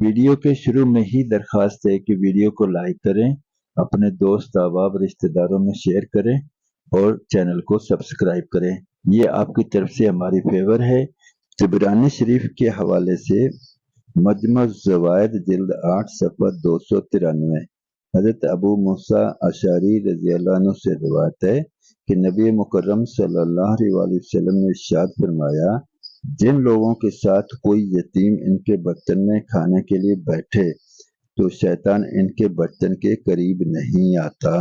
Video के शुरू में ही दरख्वास्त है कि वीडियो को लाइक करें, अपने दोस्त अहबाब रिश्तेदारों में शेयर करें और चैनल को सब्सक्राइब करें। ये आपकी तरफ से हमारी फेवर है। तिबरानी शरीफ के हवाले से मजमू ज़वाइद जिल्द 8 सफ़ा 293 हज़रत अबू मूसा अशअरी रज़ियल्लाहु अन्हु से रिवायत है कि नबी मुकर्रम सल्लल्लाहु अलैहि वसल्लम ने इरशाद फरमाया, जिन लोगों के साथ कोई यतीम इनके बर्तन में खाने के लिए बैठे तो शैतान इनके बर्तन के करीब नहीं आता।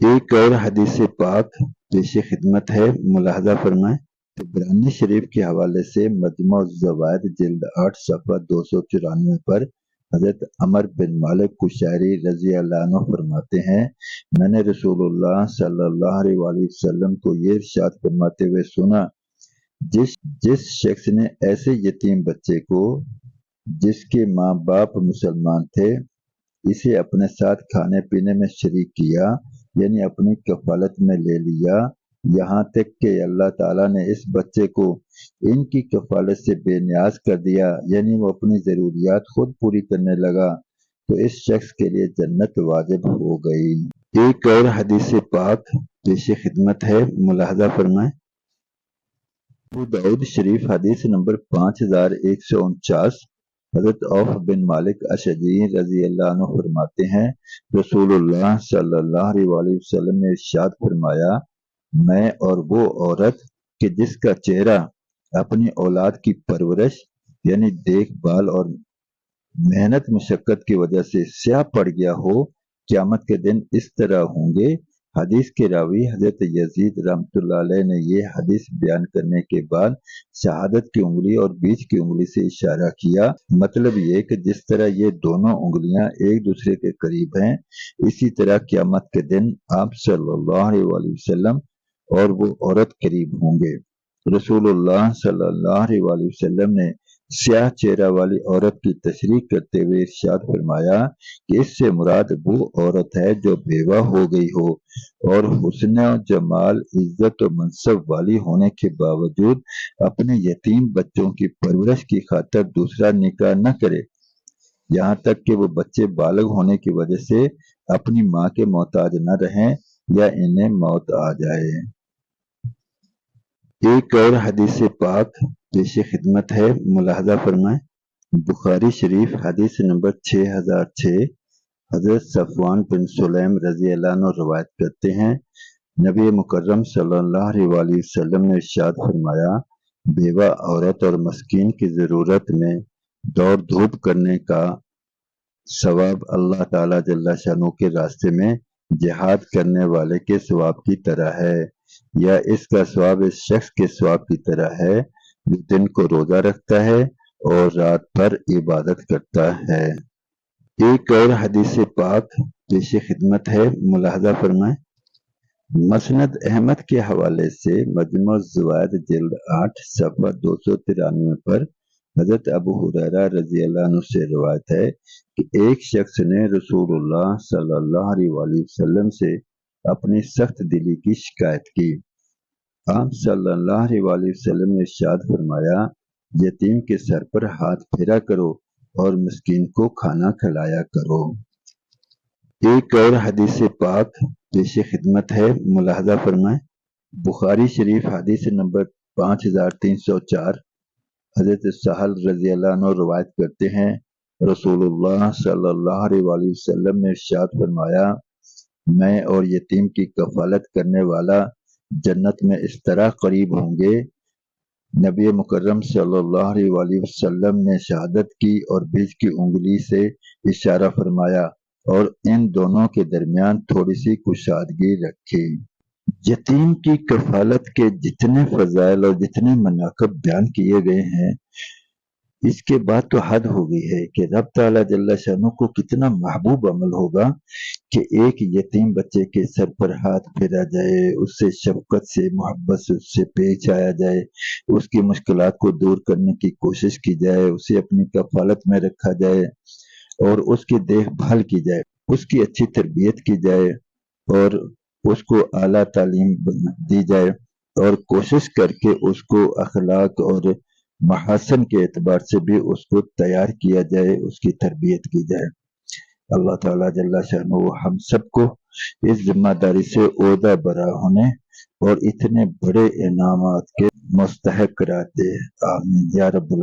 एक और हदीस पाक पेश खिदमत है, मुलाहजा फरमाएं। तिबरानी शरीफ के हवाले से मजमू ज़वाइद जिल्द 8 सफ़ा 294 पर हज़रत अमर बिन मालिक कुशैरी रज़ियल्लाहु अन्हु फरमाते हैं, मैंने रसूलुल्लाह सल्लल्लाहु अलैहि वसल्लम को ये इरशाद फरमाते हुए सुना, जिस शख्स ने ऐसे यतीम बच्चे को जिसके माँ बाप मुसलमान थे इसे अपने साथ खाने पीने में शरीक किया, यानी अपनी कफालत में ले लिया, यहाँ तक कि अल्लाह ताला ने इस बच्चे को इनकी कफालत से बेनियाज कर दिया, यानी वो अपनी ज़रूरियात खुद पूरी करने लगा, तो इस शख्स के लिए जन्नत वाजिब हो गई। एक और हदीस पाक पेश खिदमत है, मुलाहजा फरमाएं। अबू दाऊद शरीफ हदीस नंबर 5149 हज़रत औफ बिन मालिक अशअरी रज़ियल्लाहु अन्हु फरमाते हैं, रसूलुल्लाह सल्लल्लाहु अलैहि वसल्लम ने इरशाद फरमाया, मैं और वो औरत कि जिसका चेहरा अपनी औलाद की परवरिश यानी देखभाल और मेहनत मशक्कत की वजह से स्याह पड़ गया हो, क़यामत के दिन इस तरह होंगे। हदीस के रावी हज़रत यजीद रहमतुल्लाह अलैह ने ये हदीस बयान करने के बाद शहादत की उंगली और बीच की उंगली से इशारा किया, मतलब ये कि जिस तरह ये दोनों उंगलियां एक दूसरे के करीब हैं, इसी तरह क़यामत के दिन आप सल्लल्लाहु अलैहि वसल्लम और वो औरत करीब होंगे। रसूलुल्लाह सल्लल्लाहु अलैहि वसल्लम ने स्याह चेहरा वाली औरत की तशरीह करते हुए इरशाद फरमाया कि इससे मुराद वो औरत है जो बेवा हो गई हो और हुस्न जमाल इज्जत और मनसब वाली होने के बावजूद अपने यतीम बच्चों की परवरिश की खातिर दूसरा निकाह न करे, यहाँ तक कि वो बच्चे बालग होने की वजह से अपनी माँ के मोहताज न रहें या इन्हें मौत आ जाए। एक और हदीस पाक पेश खिदमत है, मुलाहजा फरमाएं। बुखारी शरीफ हदीस नंबर 6006 हज़रत सफ़वान बिन सुलैम रज़ियल्लाहु अन्हु रवायत करते हैं, नबी मुकर्रम सल्लल्लाहु अलैहि वसल्लम ने इरशाद फरमाया, बेवा औरत और मस्कीन की ज़रूरत में दौड़ धूप करने का सवाब अल्लाह ताला जल्ला शानू के रास्ते में जिहाद करने वाले के सवाब की तरह है, या इसका सवाब इस शख्स के सवाब की तरह है जो दिन को रोजा रखता है और रात भर इबादत करता है। एक और हदीस पाक पेश खिदमत है, मुलाहजा फरमाएं। मसनद अहमद के हवाले से मजमू ज़वाइद जिल्द 8 सफ़ा 293 पर हज़रत अबू हुरैरा रज़ियल्लाहु अन्हु से रिवायत है कि एक शख्स ने रसूलुल्लाह सल्लल्लाहु अलैहि वसल्लम से अपनी सख्त दिली की शिकायत की। आप सल्लल्लाहु अलैहि वसल्लम ने इरशाद फरमाया, यतीम के सर पर हाथ फेरा करो और मिस्कीन को खाना खिलाया करो। एक और हदीस पाक पेश खिदमत है, मुलाहजा फरमाएं। बुखारी शरीफ हदीस नंबर 5304 हज़रत सहल रज़ियल्लाहु अन्हु रवायत करते हैं, रसूलुल्लाह सल्लल्लाहु अलैहि वसल्लम ने इरशाद फरमाया, मैं और यतीम की कफालत करने वाला जन्नत में इस तरह करीब होंगे। नबी मुकर्रम सल्लल्लाहु अलैहि वसल्लम ने शहादत की और बीच की उंगली से इशारा फरमाया और इन दोनों के दरमियान थोड़ी सी कुशादगी रखी। यतीम की कफालत के जितने फजाइल और जितने मनाक़िब बयान किए गए हैं, इसके बाद तो हद हो गई है कि रब ताला जल्ला शानू को कितना महबूब अमल होगा कि एक यतीम बच्चे के सर पर हाथ फेरा जाए, उससे शफकत से मोहब्बत से उससे पेश आया जाए, उसकी मुश्किलात को दूर करने की कोशिश की जाए, उसे अपनी कफालत में रखा जाए और उसकी देखभाल की जाए, उसकी अच्छी तरबियत की जाए और उसको आला तालीम दी जाए और कोशिश करके उसको अखलाक और محاسن کے اعتبار سے بھی اس کو تیار کیا جائے، اس کی تربیت کی جائے۔ اللہ تعالیٰ جل شانہ ہم سب کو اس ذمہ داری سے عہدہ برا ہونے اور اتنے بڑے انعامات کے مستحق قرار دے، آمین یا رب العالمین۔